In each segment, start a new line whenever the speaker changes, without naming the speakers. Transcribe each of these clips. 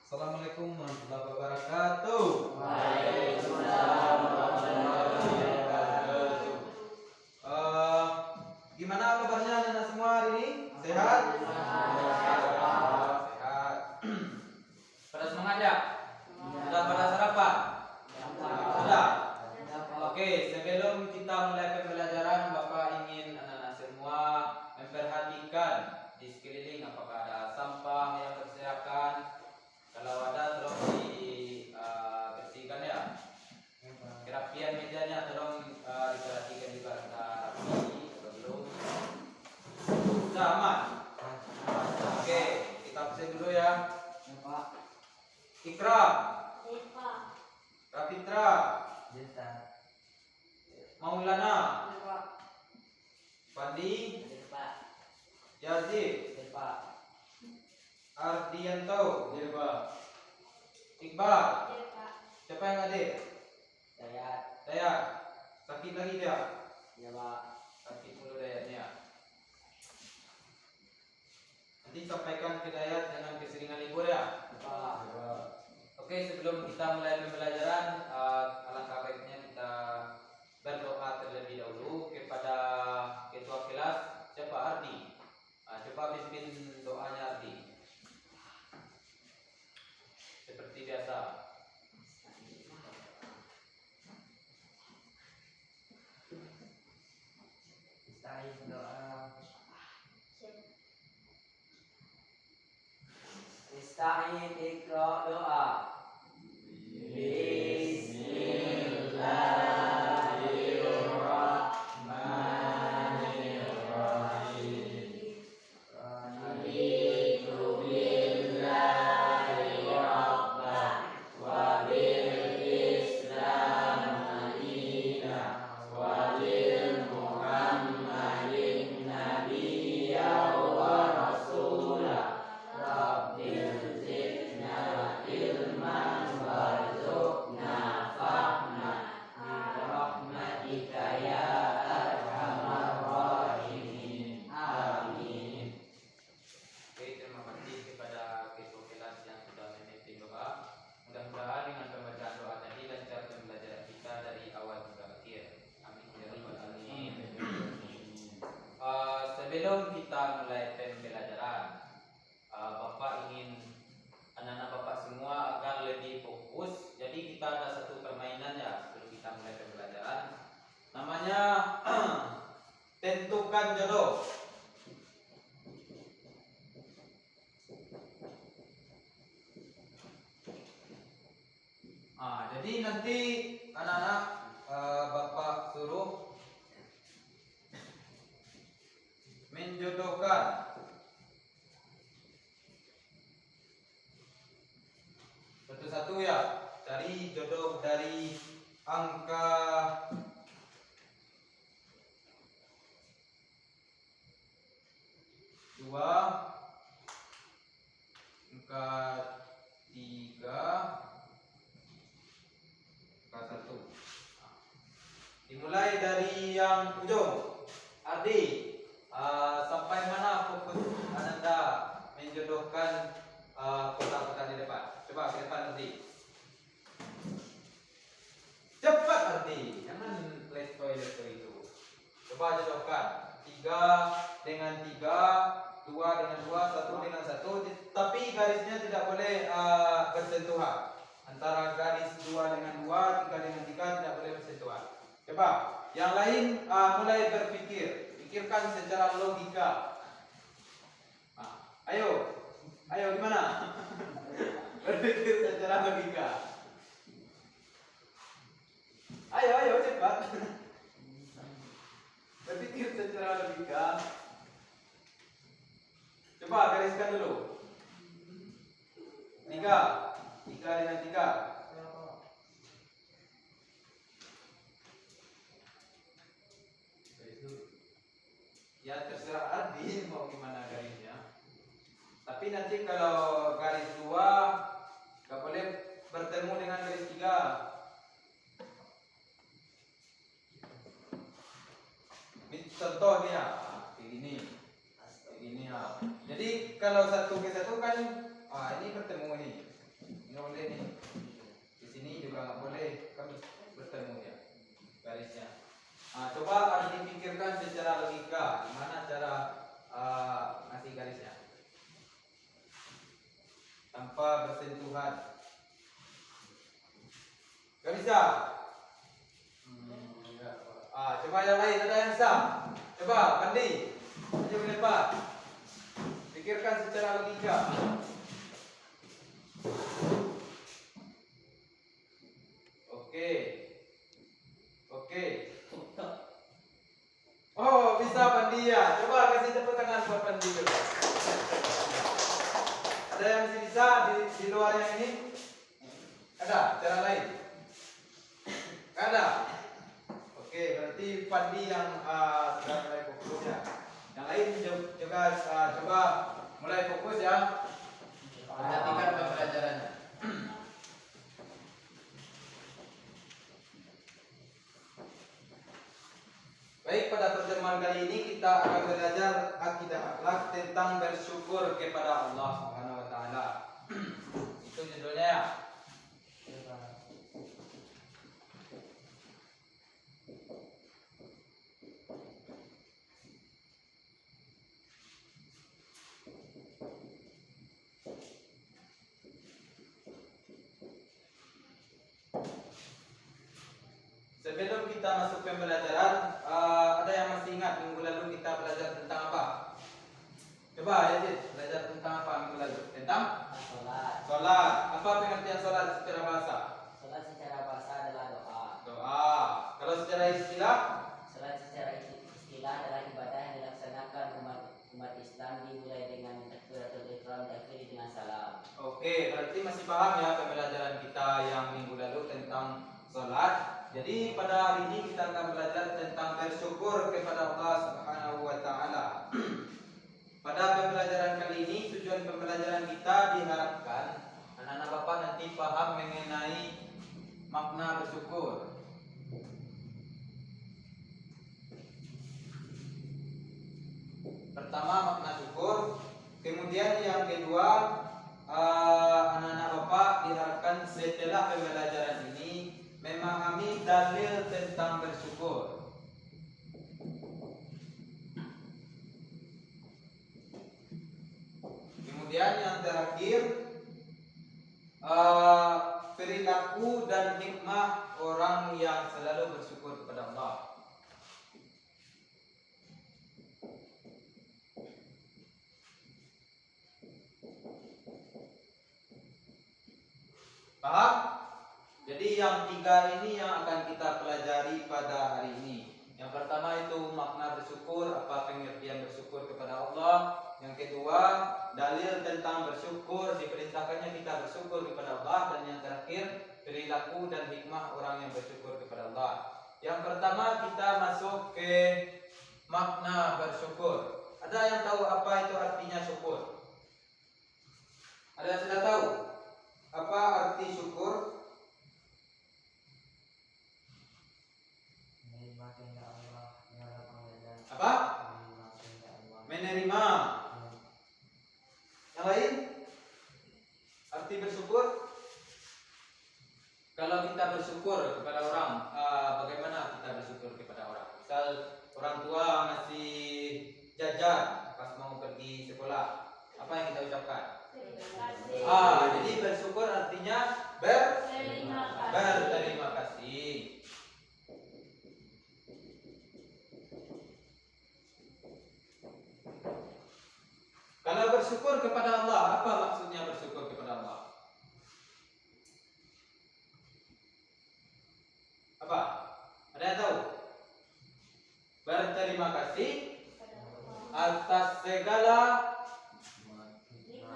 Assalamualaikum warahmatullahi wabarakatuh.
Waalaikumsalam warahmatullahi wabarakatuh.
Gimana kabarnya anak semua hari ini? Sehat? Sehat. Pada semangat ya? Sudah pada sarapan? Sudah. Oke, sebelum kita mulai pembelajaran, Bapak ingin anak-anak semua memperhatikan di sekeliling apakah ada sampah yang berserakan. Kalau ada tolong dibersihkan ya. Kerapian mejanya tolong diperhatikan juga ada rapi atau belum. Sudah aman? Oke, kita absen dulu ya. Ikram, Rafitra, Maulana, Fandi, Yazid, Ardianto, Iqbal. Siapa yang hadir? Saya. Sakit lagi dia? Sakit dulu Dayatnya. Nanti sampaikan ke Dayat dengan keseringan libur ya. Oke, sebelum kita mulai pembelajaran, alangkah baiknya kita berdoa terlebih dahulu kepada ketua kelas. Siapa? Ardi. Coba pimpin doanya Ardi. Seperti biasa.
Ista'in ikra doa. Bismillahirrahmanirrahim. Raditu billahi rabban wa bil Islam madinah wa bil Muhammadin nabiyya wa rasulah. Rabbil zidna ilman warzuqna fahma birahmatika ya arhamar rahimin. Amin.
Oke, terima kasih kepada ketua kelas yang sudah memimpin doa. Mudah-mudahan dengan pembacaan doa tadi lancar pembelajaran kita dari awal hingga akhir. Amin ya rabbal alamin. Sebelum kita mulai pembelajaran, Bapak ingin anak-anak Bapak semua agar lebih fokus. Jadi kita ada satu permainan ya sebelum kita mulai pembelajaran. Namanya tentukan jodoh. Jadi nanti anak-anak Bapak suruh menjodohkan satu-satu ya. Cari jodoh dari angka 2, angka 3, angka 1. Dimulai dari yang ujung. Ardi, sampai mana fokus Anda menjodohkan kotak-kotak di depan? Coba ke depan Ardi. Cepat Ardi, jangan letoi-letoi itu. Coba jodohkan 3 dengan 3, 2 dengan 2, 1 dengan 1. Tapi garisnya tidak boleh bersentuhan. Antara garis 2 dengan 2, 3 dengan 3 tidak boleh bersentuhan. Coba, yang lain mulai berpikir. Pikirkan secara logika. Ayo gimana? Berpikir secara logika. Ayo cepat. Berpikir secara logika. Coba gariskan dulu. 3 dengan 3. Ya terserah Ardi mau gimana garisnya. Tapi nanti kalau garis 2 gak boleh bertemu dengan garis 3. Ini contohnya ini ya. Jadi kalau 1 ke 1 kan ini bertemu ini. Nggak boleh nih. Di sini juga nggak boleh, kan bertemu ya garisnya. Nah, coba harus dipikirkan secara logika, gimana cara ngasih garisnya tanpa bersentuhan. Gak bisa. Coba yang lain, ada yang bisa. Coba, Pandi, maju ke depan. Pikirkan secara logika. Oke. Oh, bisa Pandi ya. Coba kasih tepuk tangan buat Pandi dulu. Ada yang masih bisa di luar yang ini? Ada cara lain? Ada. Oke, berarti Pandi yang sudah mulai fokus ya. Yang lain juga coba mulai fokus ya. Perhatikan pembelajarannya. Baik, pada pertemuan kali ini kita akan belajar akidah akhlak tentang bersyukur kepada Allah Subhanahu wa taala. Itu judulnya ya. Sebelum kita masuk pembelajaran, ada yang masih ingat minggu lalu kita belajar tentang apa? Coba Yazid, belajar tentang apa minggu lalu? Tentang
Salat.
sholat. Apa pengertian sholat secara bahasa?
Salat secara bahasa adalah doa.
Doa. Kalau secara istilah?
Salat secara istilah adalah ibadah yang dilaksanakan umat Islam dimulai dengan takbiratul ihram diakhiri dengan salam.
Oke, berarti masih paham ya pembelajaran kita yang minggu lalu tentang sholat. Jadi pada hari ini kita akan belajar tentang bersyukur kepada Allah Subhanahu wa taala. Pada pembelajaran kali ini tujuan pembelajaran kita diharapkan anak-anak Bapak nanti paham mengenai makna bersyukur. Pertama makna syukur, kemudian yang kedua anak-anak Bapak diharapkan setelah pembelajaran ini memahami dalil tentang bersyukur. Kemudian yang terakhir perilaku dan hikmah orang yang selalu bersyukur kepada Allah. Paham? Jadi yang tiga ini yang akan kita pelajari pada hari ini. Yang pertama itu makna bersyukur, apa pengertian bersyukur kepada Allah. Yang kedua, dalil tentang bersyukur, diperintahkannya kita bersyukur kepada Allah. Dan yang terakhir, perilaku dan hikmah orang yang bersyukur kepada Allah. Yang pertama kita masuk ke makna bersyukur. Ada yang tahu apa itu artinya syukur? Ada yang sudah tahu apa arti syukur? Apa? Menerima. Yang lain? Arti bersyukur? Kalau kita bersyukur kepada orang, bagaimana kita bersyukur kepada orang? Misal orang tua ngasih jajan pas mau pergi sekolah, apa yang kita ucapkan? Jadi bersyukur artinya berterima kasih. Kalau bersyukur kepada Allah, apa maksudnya bersyukur kepada Allah? Apa? Ada yang tahu? Berterima kasih atas segala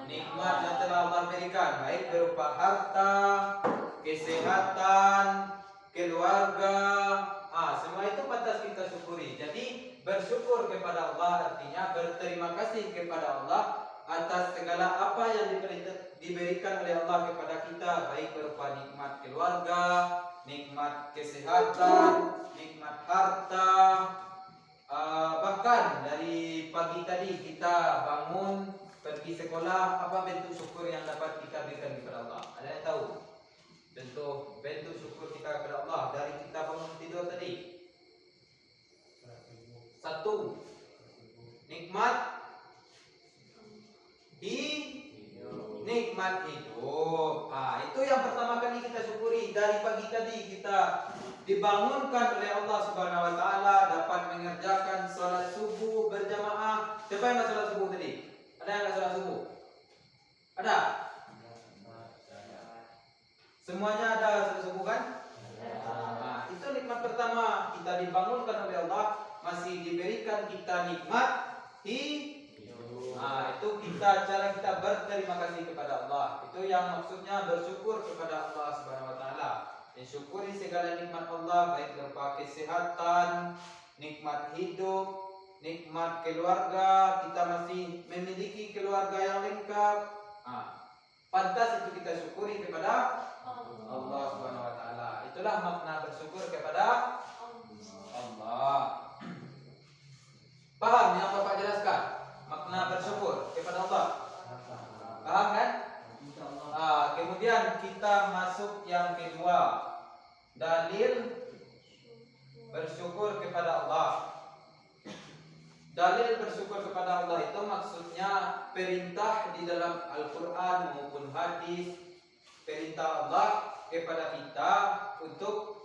nikmat yang telah Allah berikan, baik berupa harta, kesehatan, keluarga. Semua itu pantas kita syukuri. Jadi bersyukur kepada Allah artinya berterima kasih kepada Allah atas segala apa yang diberikan oleh Allah kepada kita, baik berupa nikmat keluarga, nikmat kesehatan, nikmat harta. Bahkan dari pagi tadi kita bangun pergi sekolah, apa bentuk syukur yang dapat kita berikan kepada Allah? contoh bentuk syukur kita kepada Allah dari kita bangun tidur tadi. Satu, nikmat nikmat hidup. Itu yang pertama kali kita syukuri. Dari pagi tadi kita dibangunkan oleh Allah Subhanahu wa taala, dapat mengerjakan salat subuh berjamaah. Siapa yang enggak salat subuh tadi? Ada yang enggak salat subuh? Ada? Semuanya ada salat subuh kan? Itu nikmat pertama, kita dibangunkan oleh Allah, masih diberikan kita nikmat hidup. Itu cara kita berterima kasih kepada Allah. Itu yang maksudnya bersyukur kepada Allah Subhanahu wa taala. Mensyukuri segala nikmat Allah, baik berupa kesehatan, nikmat hidup, nikmat keluarga, kita masih memiliki keluarga yang lengkap. Pantas itu kita syukuri kepada Allah Subhanahu wa taala. Itulah makna bersyukur kepada Allah. Paham yang Bapak jelaskan? Makna bersyukur kepada Allah. Paham kan? Kemudian kita masuk yang kedua. Dalil bersyukur kepada Allah. Dalil bersyukur kepada Allah itu maksudnya perintah di dalam Al-Quran maupun hadis. Perintah Allah kepada kita untuk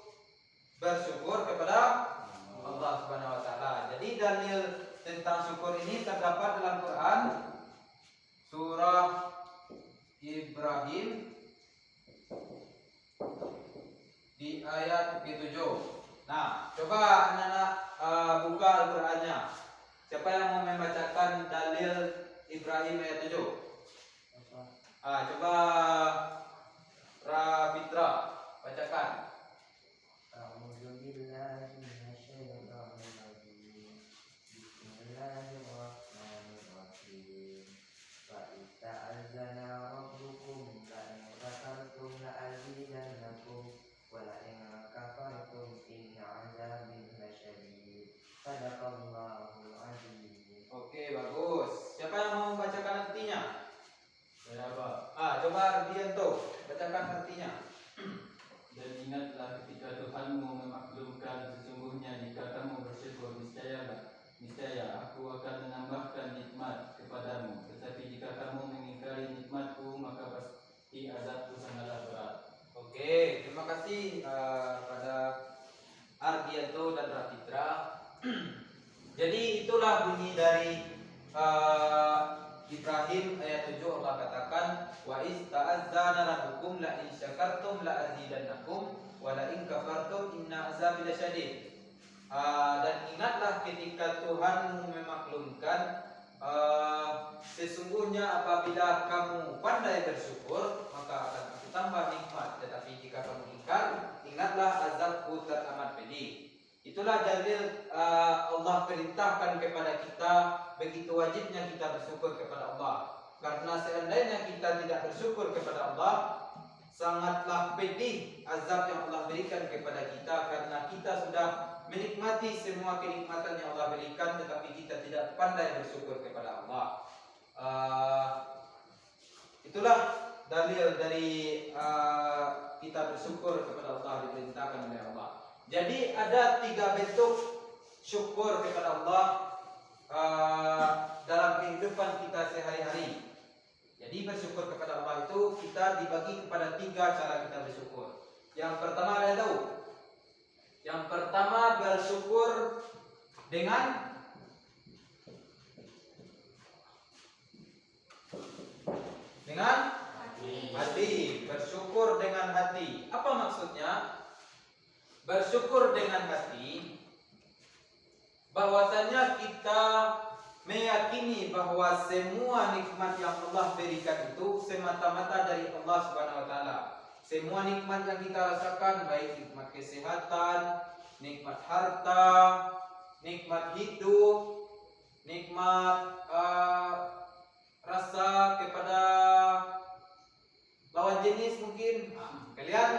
bersyukur kepada Allah Subhanahu wa taala. Jadi dalil tentang syukur ini terdapat dalam Quran surah Ibrahim di ayat ke-7. Nah, coba anak-anak buka Al-Qur'annya. Siapa yang mau membacakan dalil Ibrahim ayat 7? Coba Rafitra bacakan. Oke, bagus. Siapa yang mau membacakan artinya?
Saya Pak.
Coba Ardianto bacakan artinya.
Dan ingatlah ketika Tuhanmu memaklumkan, sesungguhnya jika kamu bersyukur, niscaya aku akan menambahkan nikmat kepadamu. Tetapi jika kamu mengingkari nikmatku, maka pasti azabku sangatlah berat.
Oke, terima kasih pada Ardianto dan Rafitra. Jadi itulah bunyi dari Ibrahim ayat 7. Allah katakan, wa ista'adzana rabbukum la in syakartum la azidannakum wa la in kafartum inna azabi lasyadid. Dan ingatlah ketika Tuhanmu memaklumkan, sesungguhnya apabila kamu pandai bersyukur maka akan aku tambah nikmat, tetapi jika kamu ingkar, ingatlah azabku teramat pedih. Itulah dalil Allah perintahkan kepada kita, begitu wajibnya kita bersyukur kepada Allah. Karena seandainya kita tidak bersyukur kepada Allah, sangatlah pedih azab yang Allah berikan kepada kita, karena kita sudah menikmati semua kenikmatan yang Allah berikan, tetapi kita tidak pandai bersyukur kepada Allah. Itulah dalil dari kita bersyukur kepada Allah, diperintahkan oleh Allah. Jadi ada 3 bentuk syukur kepada Allah dalam kehidupan kita sehari-hari. Jadi bersyukur kepada Allah itu kita dibagi kepada 3 cara kita bersyukur. Yang pertama ada yang tahu? Yang pertama bersyukur dengan hati. Bersyukur dengan hati. Apa maksudnya? Bersyukur dengan hati bahwasanya kita meyakini bahwa semua nikmat yang Allah berikan itu semata-mata dari Allah Subhanahu wa taala. Semua nikmat yang kita rasakan, baik nikmat kesehatan, nikmat harta, nikmat hidup, nikmat rasa kepada lawan jenis mungkin. Kalian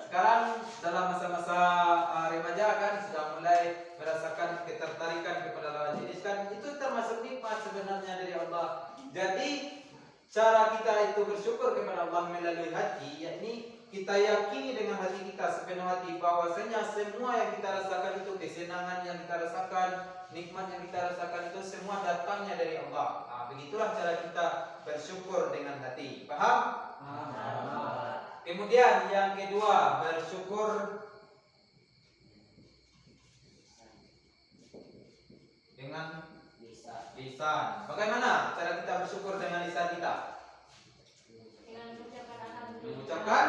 sekarang dalam masa-masa remaja kan sudah mulai merasakan ketertarikan kepada lawan jenis kan, itu termasuk nikmat sebenarnya dari Allah. Jadi cara kita itu bersyukur kepada Allah melalui hati, yakni kita yakini dengan hati kita sepenuh hati bahwasanya semua yang kita rasakan itu, kesenangan yang kita rasakan, nikmat yang kita rasakan itu semua datangnya dari Allah. Nah, begitulah cara kita bersyukur dengan hati. Paham? Kemudian yang kedua, bersyukur dengan lisan. Bagaimana cara kita bersyukur dengan lisan kita?
Dengan
Mengucapkan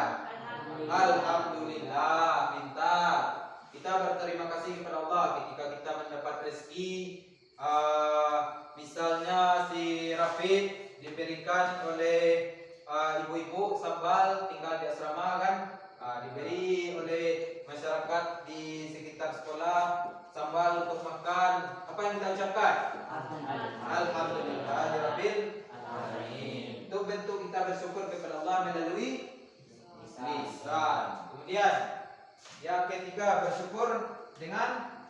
Alhamdulillah, minta kita berterima kasih kepada Allah ketika kita mendapat rezeki. Misalnya si Rafid diberikan oleh ibu-ibu sambal tinggal di asrama kan, diberi oleh masyarakat di sekitar sekolah sambal untuk makan. Apa yang kita ucapkan? Alhamdulillahirabbil alamin. Itu bentuk kita bersyukur kepada Allah melalui lisan. Kemudian yang ketiga, bersyukur dengan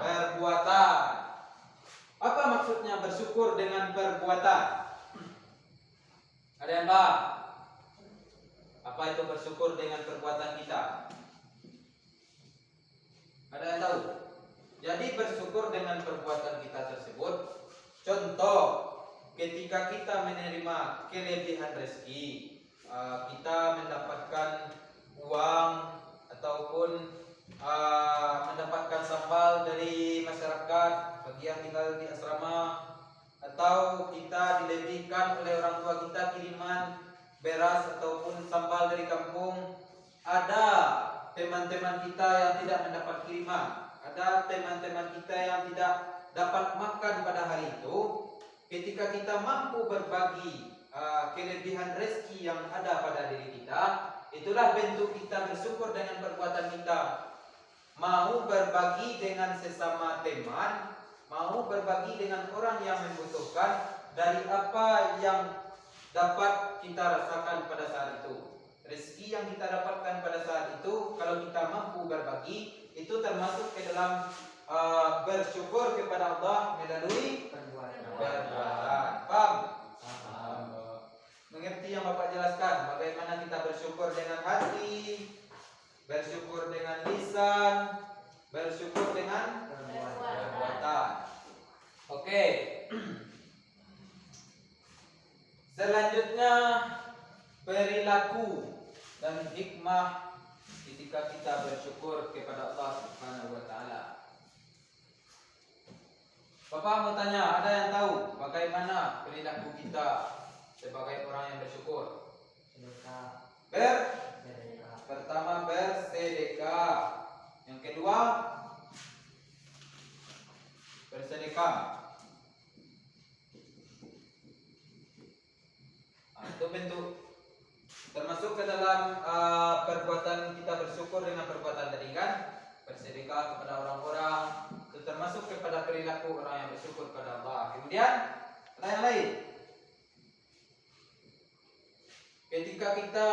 perbuatan. Apa maksudnya bersyukur dengan perbuatan? Ada yang paham? Apa itu bersyukur dengan perbuatan kita? Ada yang tahu? Jadi bersyukur dengan perbuatan kita tersebut. Contoh, ketika kita menerima kelebihan rezeki, kita mendapatkan uang ataupun mendapatkan sambal dari masyarakat bagi yang tinggal di asrama, atau kita dilebihkan oleh orang tua kita kiriman beras ataupun sambal dari kampung. Ada teman-teman kita yang tidak mendapat kiriman, ada teman-teman kita yang tidak dapat makan pada hari itu. Ketika kita mampu berbagi kelebihan rezeki yang ada pada diri kita, itulah bentuk kita bersyukur dengan perbuatan kita. Mau berbagi dengan sesama teman, mau berbagi dengan orang yang membutuhkan dari apa yang dapat kita rasakan pada saat itu. Rezeki yang kita dapatkan pada saat itu, kalau kita mampu berbagi, itu termasuk ke dalam bersyukur kepada Allah melalui perbuatan. Paham? Mengerti yang Bapak jelaskan? Bagaimana kita bersyukur dengan hati, bersyukur dengan lisan, bersyukur dengan perbuatan. Oke. Selanjutnya, perilaku dan hikmah ketika kita bersyukur kepada Allah Subhanahu wa taala. Bapak mau tanya, ada yang tahu bagaimana perilaku kita sebagai orang yang bersyukur? Pertama bersedekah. Yang kedua bersedekah. Itu bentuk termasuk ke dalam perbuatan kita bersyukur dengan perbuatan tadi kan, bersedekah kepada orang-orang, itu termasuk kepada perilaku orang yang bersyukur kepada Allah. Kemudian ada yang lain. Ketika kita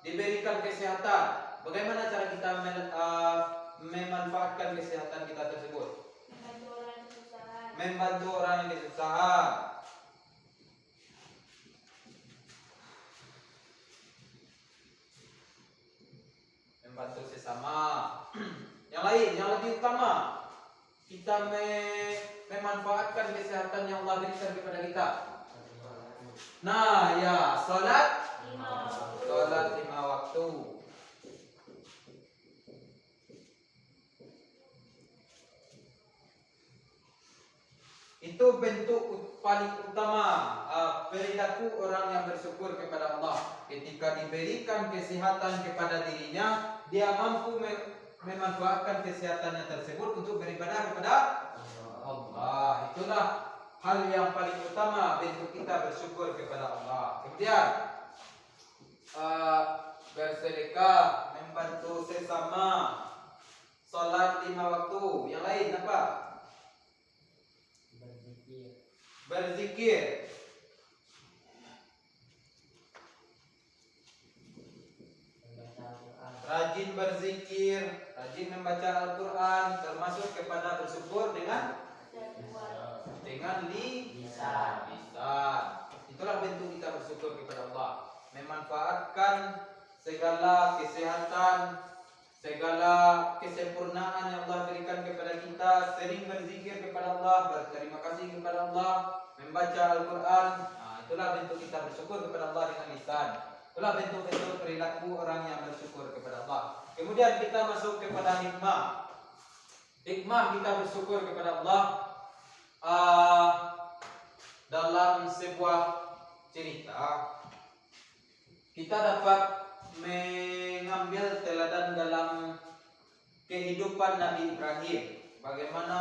diberikan kesehatan, bagaimana cara kita memanfaatkan kesehatan kita tersebut? Membantu orang yang kesusahan. Membantu sesama. Yang lain, yang lebih utama, kita memanfaatkan kesehatan yang Allah berikan kepada kita. Nah, ya, salat 5 waktu. Itu bentuk paling utama perilaku orang yang bersyukur kepada Allah. Ketika diberikan kesehatan kepada dirinya, dia mampu memanfaatkan kesehatannya tersebut untuk beribadah kepada Allah. Itulah hal yang paling utama bentuk kita bersyukur kepada Allah. Kemudian bersedekah, membantu sesama, salat 5 waktu. Yang lain apa? Berzikir. Rajin berzikir. berzikir, rajin membaca Al-Quran, termasuk kepada bersyukur dengan lisan. Itulah bentuk kita bersyukur kepada Allah. Memanfaatkan segala kesehatan, segala kesempurnaan yang Allah berikan kepada kita, sering berzikir kepada Allah, berterima kasih kepada Allah, membaca Al-Quran. Itulah bentuk kita bersyukur kepada Allah dengan lisan. Itulah bentuk-bentuk perilaku orang yang bersyukur kepada Allah. Kemudian kita masuk kepada hikmah. Hikmah kita bersyukur kepada Allah dalam sebuah cerita. Kita dapat mengambil teladan dalam kehidupan Nabi Ibrahim. Bagaimana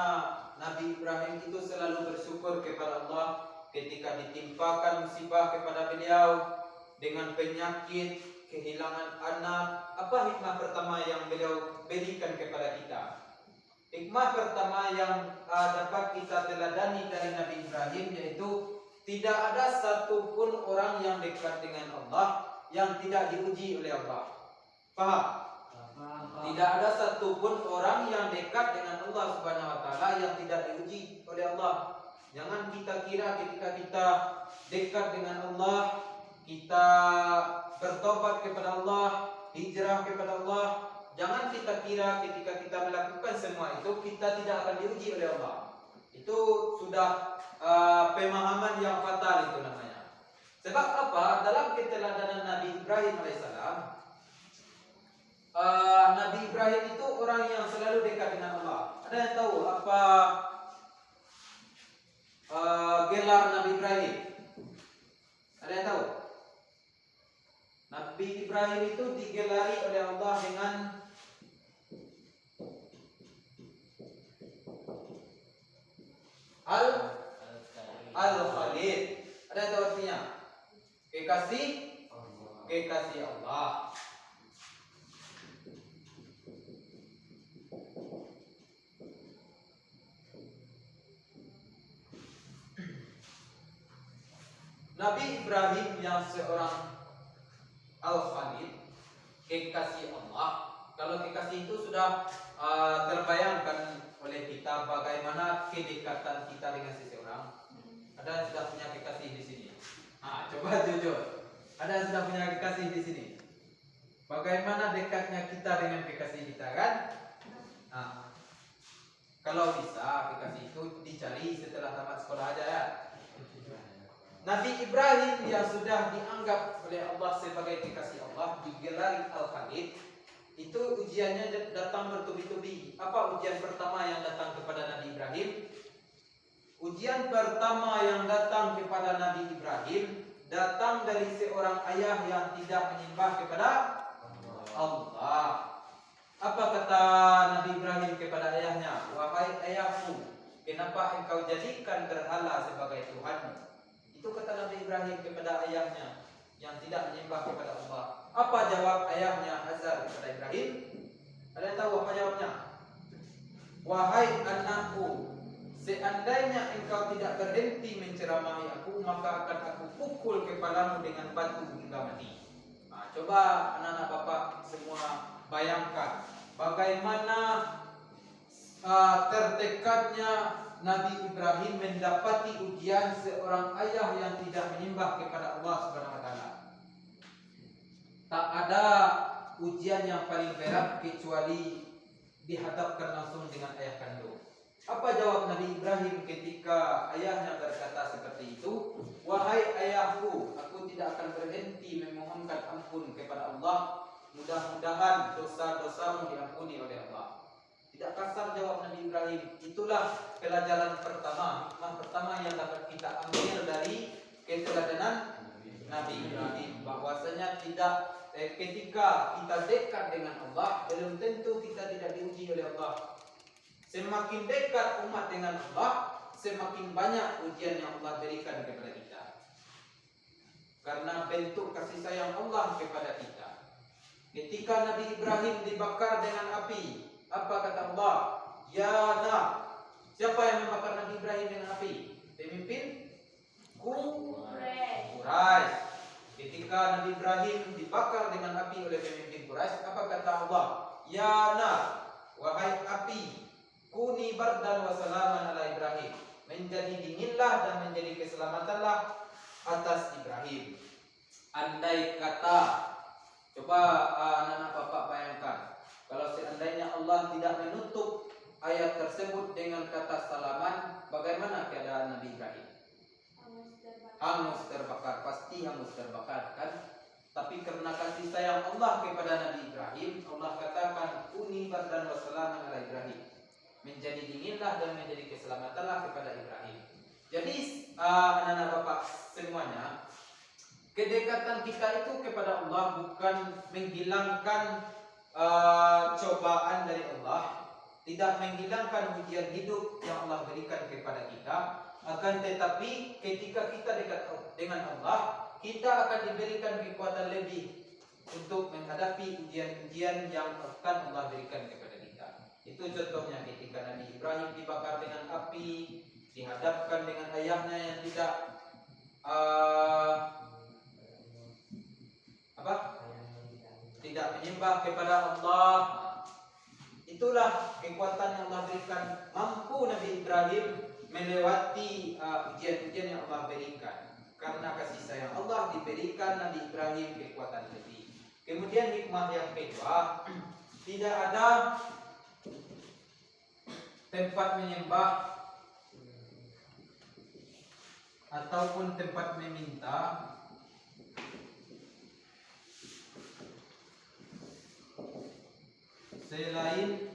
Nabi Ibrahim itu selalu bersyukur kepada Allah ketika ditimpakan musibah kepada beliau dengan penyakit, kehilangan anak. Apa hikmah pertama yang beliau berikan kepada kita? Hikmah pertama yang dapat kita teladani dari Nabi Ibrahim yaitu tidak ada satupun orang yang dekat dengan Allah yang tidak diuji oleh Allah. Paham? Tidak ada satupun orang yang dekat dengan Allah Subhanahu wa taala yang tidak diuji oleh Allah. Jangan kita kira ketika kita dekat dengan Allah, kita bertobat kepada Allah, hijrah kepada Allah, jangan kita kira ketika kita melakukan semua itu kita tidak akan diuji oleh Allah. Itu sudah pemahaman yang fatal itu namanya. Sebab apa? Dalam keteladanan Nabi Ibrahim alaihissalam, Nabi Ibrahim itu orang yang selalu dekat dengan Allah. Ada yang tahu apa gelar Nabi Ibrahim? Ada yang tahu? Nabi Ibrahim itu digelari oleh Allah dengan Al-Khalid. Ada yang tahu artinya? Kekasih Allah. Nabi Ibrahim yang seorang Al-Khalid, kekasih Allah. Kalau kekasih itu sudah terbayangkan oleh kita bagaimana kedekatan kita dengan seseorang. Ada yang sudah punya kekasih di sini? Coba jujur. Ada yang sudah punya kekasih di sini? Bagaimana dekatnya kita dengan kekasih kita kan? Kalau bisa kekasih itu dicari setelah tamat sekolah aja ya. Nabi Ibrahim yang sudah dianggap oleh Allah sebagai kekasih Allah, digelari Al-Khalid, itu ujiannya datang bertubi-tubi. Apa ujian pertama yang datang kepada Nabi Ibrahim? Ujian pertama yang datang kepada Nabi Ibrahim datang dari seorang ayah yang tidak menyembah kepada Allah. Apa kata Nabi Ibrahim kepada ayahnya? Wahai ayahku, kenapa engkau jadikan berhala sebagai Tuhanmu? Itu kata Nabi Ibrahim kepada ayahnya yang tidak menyembah kepada Allah. Apa jawab ayahnya Azar kepada Ibrahim? Ada yang tahu apa jawabnya? Wahai anakku, seandainya engkau tidak berhenti menceramahi aku, maka akan aku pukul kepalamu dengan batu hingga mati. Coba anak-anak bapak semua bayangkan bagaimana tertekadnya Nabi Ibrahim mendapati ujian seorang ayah yang tidak menyembah kepada Allah Subhanahu wa taala. Tak ada ujian yang paling berat kecuali dihadapkan langsung dengan ayah kandung. Apa jawab Nabi Ibrahim ketika ayahnya berkata seperti itu? Wahai ayahku, aku tidak akan berhenti memohonkan ampun kepada Allah. Mudah-mudahan dosa-dosamu diampuni oleh Allah. Tidak kasar jawab Nabi Ibrahim. Itulah pelajaran pertama, hikmah pertama yang dapat kita ambil dari keteladanan Nabi Ibrahim, bahwasanya ketika kita dekat dengan Allah, belum tentu kita tidak diuji oleh Allah. Semakin dekat umat dengan Allah, semakin banyak ujian yang Allah berikan kepada kita. Karena bentuk kasih sayang Allah kepada kita. Ketika Nabi Ibrahim dibakar dengan api, apa kata Allah? Ya nak. Siapa yang membakar Nabi Ibrahim dengan api? Pemimpin Quraisy. Ketika Nabi Ibrahim dibakar dengan api oleh pemimpin Quraisy, apa kata Allah? Ya nar, wahai api, kuni bardan wa salaman ala Ibrahim. Menjadi dinginlah dan menjadi keselamatanlah atas Ibrahim. Andai kata, coba anak-anak bapak bayangkan, kalau seandainya Allah tidak menutup ayat tersebut dengan kata salaman, bagaimana keadaan Nabi Ibrahim? Hangus terbakar, pasti hangus terbakar kan? Tapi karena kasih sayang Allah kepada Nabi Ibrahim, Allah katakan uni bardan wa salaman ala Ibrahim. Menjadi dinginlah dan menjadi keselamatanlah kepada Ibrahim. Jadi anak-anak bapak semuanya, kedekatan kita itu kepada Allah bukan menghilangkan cobaan dari Allah, tidak menghilangkan ujian hidup yang Allah berikan kepada kita, akan tetapi ketika kita dekat dengan Allah, kita akan diberikan kekuatan lebih untuk menghadapi ujian-ujian yang akan Allah berikan kepada kita. Itu contohnya ketika Nabi Ibrahim dibakar dengan api, dihadapkan dengan ayahnya yang tidak tidak menyembah kepada Allah. Itulah kekuatan yang Allah berikan, mampu Nabi Ibrahim melewati ujian-ujian yang Allah berikan. Karena kasih sayang Allah diberikan Nabi Ibrahim kekuatan lebih. Kemudian hikmah yang kedua, tidak ada tempat menyembah ataupun tempat meminta selain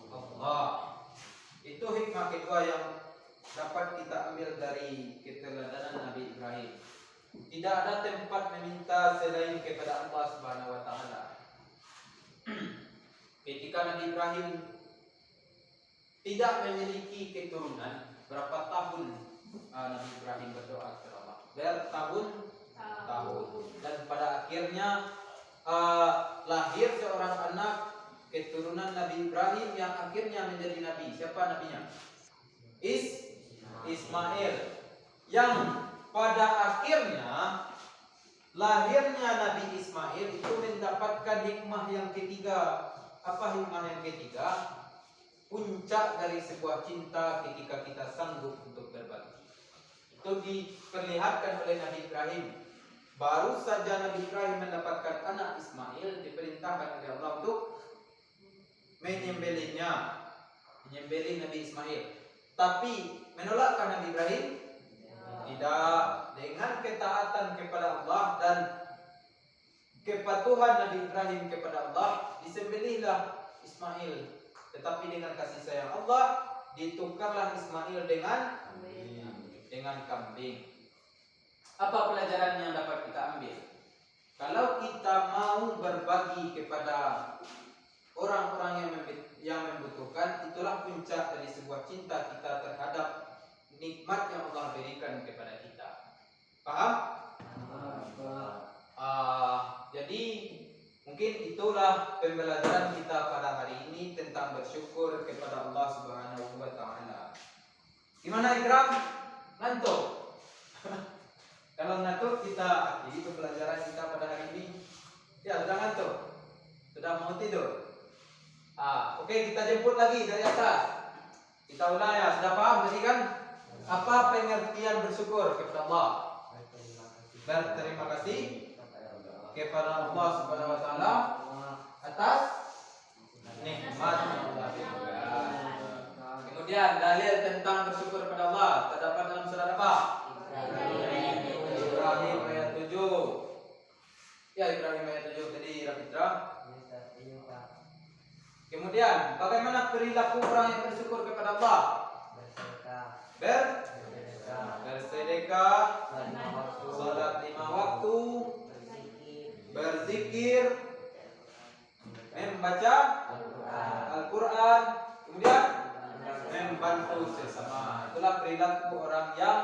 Allah. Itu hikmah kedua yang dapat kita ambil dari keteladanan Nabi Ibrahim. Tidak ada tempat meminta selain kepada Allah Subhanahu wa taala. Ketika Nabi Ibrahim tidak memiliki keturunan, berapa tahun Nabi Ibrahim berdoa kepada Allah? Bertahun-tahun. Dan pada akhirnya lahir seorang anak keturunan Nabi Ibrahim yang akhirnya menjadi nabi. Siapa nabinya? Ismail. Yang pada akhirnya lahirnya Nabi Ismail itu mendapatkan hikmah yang ketiga. Apa hikmah yang ketiga? Puncak dari sebuah cinta ketika kita sanggup untuk berbagi. Itu diperlihatkan oleh Nabi Ibrahim. Baru saja Nabi Ibrahim mendapatkan anak Ismail, diperintahkan oleh Allah untuk menyembelihnya, menyembelih Nabi Ismail. Tapi menolakkan Nabi Ibrahim? Tidak. Dengan ketaatan kepada Allah dan kepatuhan Nabi Ibrahim kepada Allah, disembelihlah Ismail. Tetapi dengan kasih sayang Allah, ditukarlah Ismail dengan kambing. Apa pelajaran yang dapat kita ambil? Kalau kita mau berbagi kepada orang-orang yang membutuhkan, itulah puncak dari sebuah cinta kita terhadap nikmat yang Allah berikan kepada kita. Paham? Jadi mungkin itulah pembelajaran kita pada hari ini tentang bersyukur kepada Allah Subhanahu wa taala. Gimana Ikram? Ngantuk? Kalau ngantuk kita akhiri pembelajaran kita pada hari ini. Ya, sudah ngantuk? Sudah mau tidur? Oke, kita jemput lagi dari atas. Kita ulang ya, sudah paham tadi kan? Apa pengertian bersyukur kepada Allah? Berterima kasih kepada Allah Subhanahu wa taala atas nikmat yang Allah berikan. Kemudian dalil tentang bersyukur kepada Allah terdapat dalam surat apa? Ibrahim ayat 7. Ya, Ibrahim ayat 7 tadi Rafitra. Kemudian bagaimana perilaku orang yang bersyukur kepada Allah? Bersedekah, salat 5 waktu, berzikir, membaca Al-Quran, kemudian membantu sesama. Itulah perilaku orang yang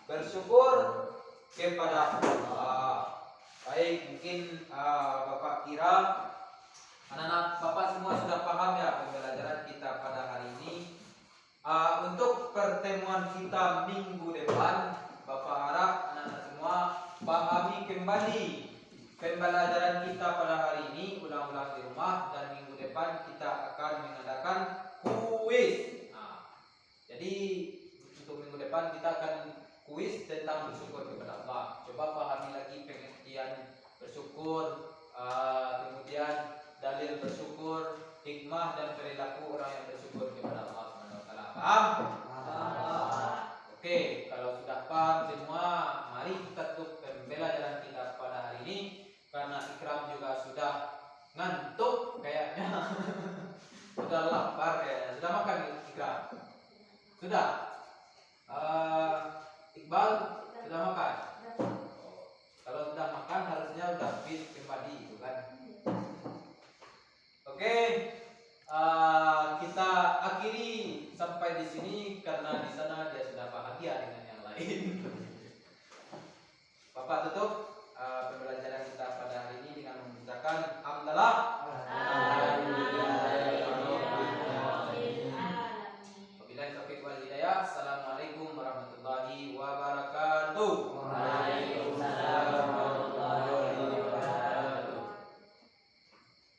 bersyukur kepada Allah. Baik, mungkin Bapak kira anak-anak Bapak semua sudah paham ya pembelajaran kita pada hari ini. Untuk pertemuan kita minggu depan, Bapak harap anak-anak semua pahami kembali pembelajaran kita pada hari ini, ulang-ulang di rumah, dan minggu depan depan kita akan mengadakan kuis. Nah, jadi untuk minggu depan kita akan kuis tentang bersyukur kepada Allah. Coba pahami lagi pengertian bersyukur, kemudian dalil bersyukur, hikmah dan perilaku orang yang bersyukur kepada Allah Subhanahu wa taala. Paham? Oke, kalau sudah paham semua, mari kita tutup pembelajaran kita pada hari ini karena Ikram juga sudah ngantuk kayaknya. Sudah lapar kayaknya. Sudah makan Ikram? Sudah? Iqbal sudah makan? Kalau sudah makan harusnya sudah fit kembali itu kan. Oke, kita akhiri sampai di sini karena di sana dia sudah bahagia dengan yang lain. Bapak tutup pembelajaran kita pada hari ini dengan mengucapkan alhamdulillah. Wabillahi taufiq wal hidayah. Assalamualaikum warahmatullahi wabarakatuh.